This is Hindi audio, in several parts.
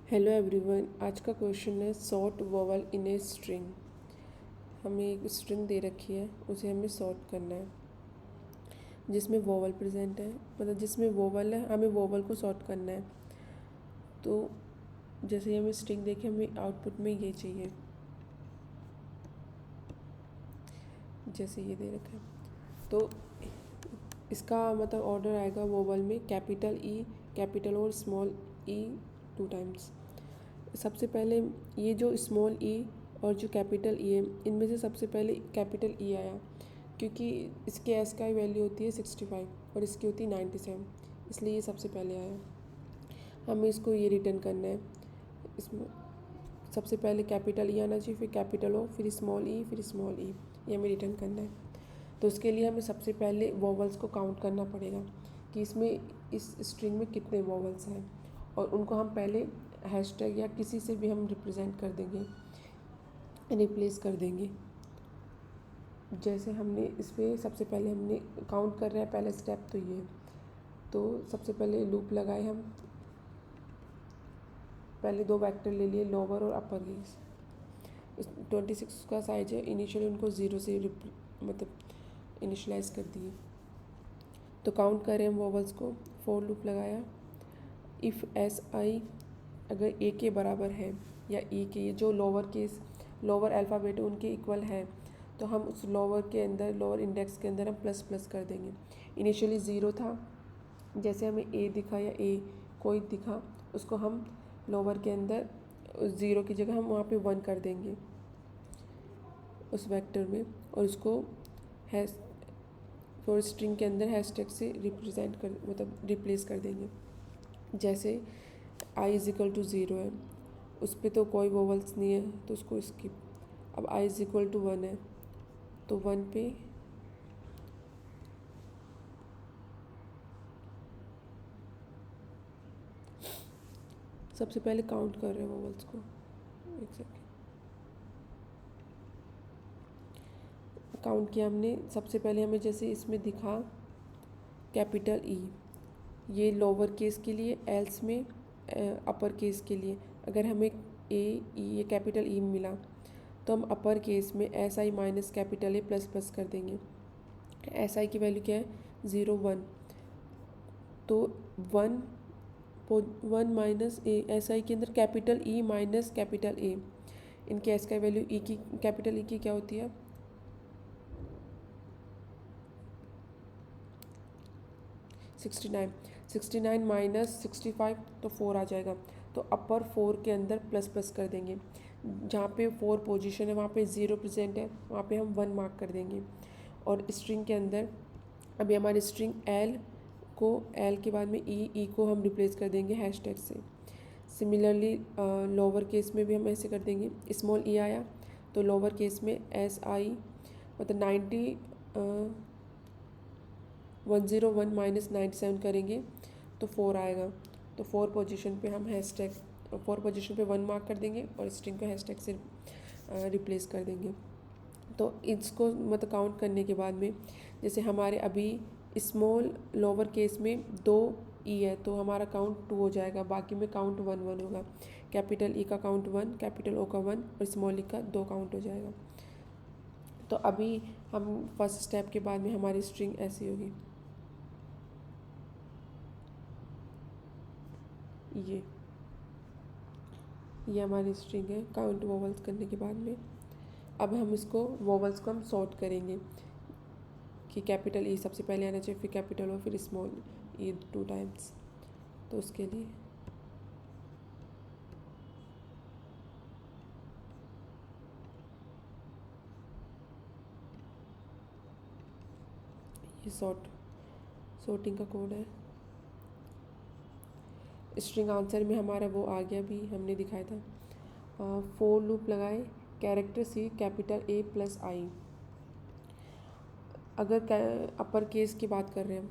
Hello everyone. आज का क्वेश्चन है sort vowel in a string. हमें एक स्ट्रिंग दे रखी है, उसे हमें सॉर्ट करना है जिसमें वोवल प्रेजेंट है, मतलब जिसमें वोवल है हमें वोवल को सॉर्ट करना है। तो जैसे ही हमें स्ट्रिंग देखे हमें आउटपुट में ये चाहिए, जैसे ये दे रखा है। तो इसका मतलब ऑर्डर आएगा वोवल में कैपिटल ई, कैपिटल और स्मॉल ई 2 टाइम्स। सबसे पहले ये जो स्मॉल ई और जो कैपिटल ई है, इनमें से सबसे पहले कैपिटल ई आया, क्योंकि इसके एस का वैल्यू होती है 65 और इसकी होती है 97, इसलिए ये सबसे पहले आया। हमें इसको ये रिटर्न करना है। इसमें सबसे पहले कैपिटल ई आना चाहिए, फिर कैपिटल ओ, फिर स्मॉल ई, फिर स्मॉल ई, ये हमें रिटर्न करना है। तो उसके लिए हमें सबसे पहले वोवल्स को काउंट करना पड़ेगा कि इसमें इस स्ट्रिंग में कितने वोवल्स हैं, और उनको हम पहले हैशटैग या किसी से भी हम रिप्रेजेंट कर देंगे, रिप्लेस कर देंगे। जैसे हमने इस पर सबसे पहले हमने काउंट कर रहे हैं, पहला स्टेप तो ये है। तो सबसे पहले लूप लगाए हम, पहले 2 वेक्टर ले लिए, लोअर और अपर केस। 26 का साइज है, इनिशियली उनको 0 से मतलब इनिशलाइज कर दिए। तो काउंट करें हम वोवल्स को, फॉर लूप लगाया। इफ़ एस आई अगर ए के बराबर है या ई के, जो लोअर अल्फ़ाबेट उनके इक्वल है, तो हम उस लोअर के अंदर, लोअर इंडेक्स के अंदर हम प्लस प्लस कर देंगे। इनिशियली 0 था, जैसे हमें ए दिखा या ए कोई दिखा, उसको हम लोअर के अंदर 0 की जगह हम वहाँ पे 1 कर देंगे उस वेक्टर में, और उसको हैश फॉर स्ट्रिंग के अंदर हैशटैग से रिप्रेजेंट कर, मतलब रिप्लेस कर देंगे। जैसे आई इज़ इक्वल टू 0 है, उस पर तो कोई वोवल्स नहीं है, तो उसको स्किप। अब आई इज़ इक्वल टू 1 है, तो 1 पे सबसे पहले काउंट कर रहे हैं वोवल्स को। एक सेकेंड, काउंट किया हमने। सबसे पहले हमें जैसे इसमें दिखा कैपिटल ई, ये लोअर केस के लिए, एल्स में अपर केस के लिए। अगर हमें ए ई ये कैपिटल ई मिला, तो हम अपर केस में S I minus capital A plus plus कर देंगे। एस आई की वैल्यू क्या है, 0 1, तो 1 माइनस ए, एस आई के अंदर capital E minus capital A, इनके एस का वैल्यू ई की, कैपिटल ई की क्या होती है 69, 69 माइनस 65, तो 4 आ जाएगा। तो अपर 4 के अंदर प्लस प्लस कर देंगे, जहाँ पे 4 पोजीशन है वहाँ पे 0 प्रेजेंट है, वहाँ पे हम 1 मार्क कर देंगे। और स्ट्रिंग के अंदर अभी हमारी स्ट्रिंग एल को, एल के बाद में ई को हम रिप्लेस कर देंगे हैशटैग से। सिमिलरली लोअर केस में भी हम ऐसे कर देंगे। स्मॉल ई आया, तो लोअर केस में एस आई, मतलब 101 माइनस 97 करेंगे तो 4 आएगा। तो 4 पोजीशन पे हम हैशटैग, 4 पोजीशन पे 1 मार्क कर देंगे और स्ट्रिंग को हैशटैग से रिप्लेस कर देंगे। तो इसको मतलब काउंट करने के बाद में, जैसे हमारे अभी स्मॉल लोअर केस में 2 ई है, तो हमारा काउंट 2 हो जाएगा, बाकी में काउंट 1 1 होगा। कैपिटल ई का काउंट 1, कैपिटल ओ का 1 और स्मॉल ई का 2 काउंट हो जाएगा। तो अभी हम फर्स्ट स्टेप के बाद में हमारी स्ट्रिंग ऐसी होगी, ये हमारी स्ट्रिंग है काउंट वोवल्स करने के बाद में। अब हम इसको वोवल्स को हम सॉर्ट करेंगे कि कैपिटल ई सबसे पहले आना चाहिए, फिर कैपिटल ओ, फिर स्मॉल ई 2 टाइम्स। तो उसके लिए ये सॉर्टिंग का कोड है। स्ट्रिंग आंसर में हमारा वो आ गया, भी हमने दिखाया था। फॉर लूप लगाए, character C capital A plus I. अगर अपर केस की बात कर रहे हैं हम,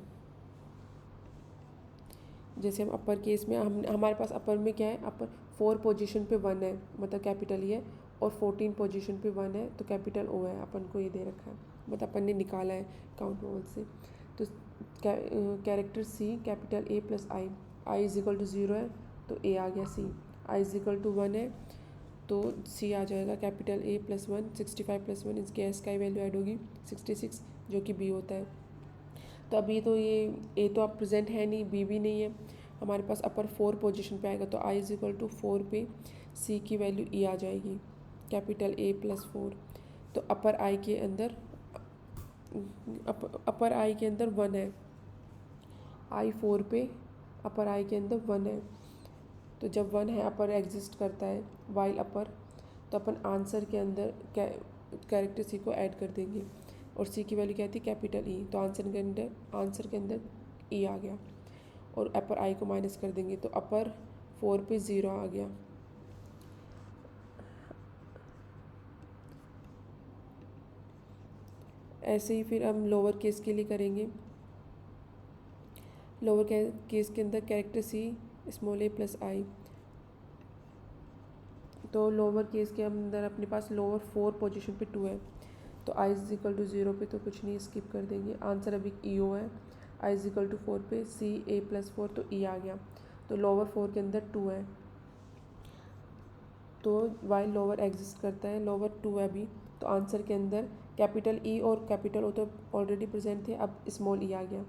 जैसे हम अपर केस में, हम हमारे पास अपर में क्या है, अपर 4 पोजीशन पे 1 है, मतलब कैपिटल ई है, और 14 पोजीशन पे 1 है, तो कैपिटल ओ है। अपन को ये दे रखा है, मतलब अपन ने निकाला है काउंट वोवल से। तो character C capital A plus I, I is equal to 0 है, तो ए आ गया C. I is equal to 1 है तो सी आ जाएगा कैपिटल A प्लस 1, 65 प्लस 1, इसके एस का वैल्यू ऐड होगी 66 जो कि बी होता है। तो अभी तो ये ए तो अब प्रेजेंट है नहीं, बी भी नहीं है, हमारे पास अपर 4 पोजीशन पे आएगा, तो आई इज इक्वल टू 4 पे सी की वैल्यू ई आ जाएगी कैपिटल A प्लस 4। तो अपर आई के अंदर अपर आई के अंदर 1 है, आई 4 पे अपर आई के अंदर 1 है, तो जब 1 है अपर एग्जिस्ट करता है वाइल अपर, तो अपन आंसर के अंदर कैरेक्टर सी को ऐड कर देंगे और सी की वैल्यू क्या थी कैपिटल ई, तो आंसर के अंदर ई आ गया और अपर आई को माइनस कर देंगे तो अपर 4 पे 0 आ गया। ऐसे ही फिर हम लोअर केस के लिए करेंगे। लोअर केस के अंदर कैरेक्टर सी स्मॉल ए प्लस आई, तो लोअर केस के अंदर अपने पास लोअर 4 पोजीशन पे 2 है, तो आई इज इक्वल टू 0 पे तो कुछ नहीं, स्किप कर देंगे, आंसर अभी ई ओ है। आई इज इक्वल टू 4 पे सी ए प्लस 4 तो ई आ गया, तो लोअर 4 के अंदर 2 है, तो वाइल लोअर एग्जिस्ट करता है, लोअर 2 है अभी, तो आंसर के अंदर कैपिटल ई और कैपिटल ओ तो ऑलरेडी प्रेजेंट थे, अब स्मॉल ई आ गया,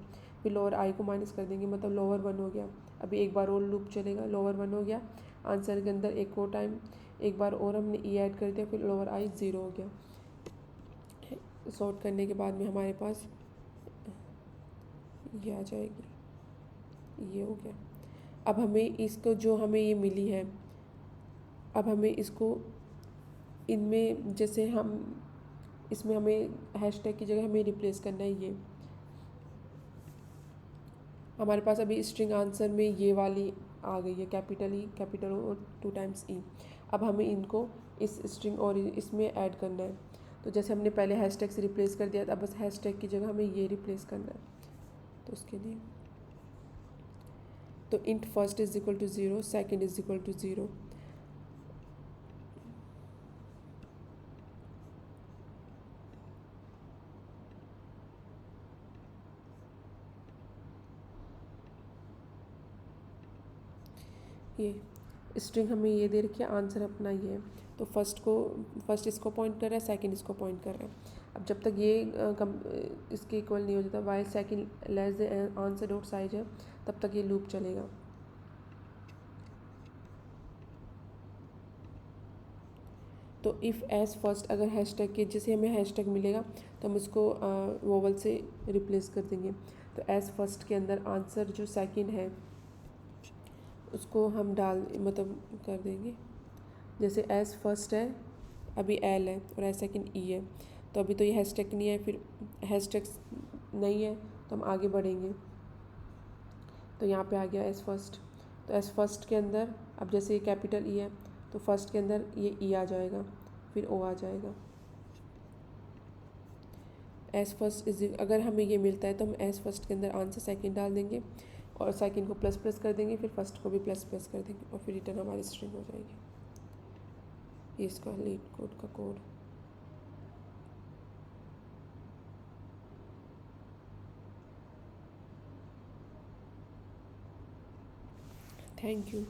फिर लोअर आई को माइनस कर देंगे, मतलब लोअर 1 हो गया। अभी एक बार और लूप चलेगा, लोअर 1 हो गया, आंसर के अंदर एक और टाइम एक बार और हमने ई ऐड कर दिया, फिर लोअर आई 0 हो गया। सॉर्ट करने के बाद में हमारे पास ये आ जाएगी, ये हो गया। अब हमें इसको जो हमें ये मिली है, अब हमें इसको इनमें जैसे हम इसमें हमें हैशटैग की जगह हमें रिप्लेस करना है, ये हमारे पास अभी स्ट्रिंग आंसर में ये वाली आ गई है कैपिटल ई कैपिटल ओ और 2 टाइम्स ई। अब हमें इनको इस स्ट्रिंग और इसमें ऐड करना है, तो जैसे हमने पहले हैशटैग से रिप्लेस कर दिया था, अब बस हैशटैग की जगह हमें ये रिप्लेस करना है, तो उसके लिए तो int first is equal to 0, second is equal to 0, ये स्ट्रिंग हमें ये दे रखी है, आंसर अपना ये है, तो फर्स्ट इसको पॉइंट कर रहा है, सेकंड इसको पॉइंट कर रहा है। अब जब तक ये इसके इक्वल नहीं हो जाता, while second less than answer dot size है, तब तक ये लूप चलेगा। तो इफ़ एज फर्स्ट, अगर हैशटैग के जैसे हमें हैशटैग मिलेगा तो हम उसको वोवल से रिप्लेस कर देंगे, तो एज फर्स्ट के अंदर आंसर जो सेकंड है उसको हम मतलब कर देंगे, जैसे एज फर्स्ट है अभी एल है और एज सेकंड ई है, तो अभी तो ये हैशटैग नहीं है, फिर हैशटैग नहीं है तो हम आगे बढ़ेंगे, तो यहाँ पे आ गया एज फर्स्ट, तो एज फर्स्ट के अंदर अब जैसे ये कैपिटल ई है तो फर्स्ट के अंदर ये ई आ जाएगा, फिर ओ आ जाएगा। एज फर्स्ट इज, अगर हमें ये मिलता है तो हम एज फर्स्ट के अंदर आंसर सेकंड डाल देंगे और सेकंड को प्लस प्लस कर देंगे, फिर फर्स्ट को भी प्लस प्लस कर देंगे और फिर रिटर्न हमारी स्ट्रिंग हो जाएगी। ये इसका लीड कोड का कोड। Thank you.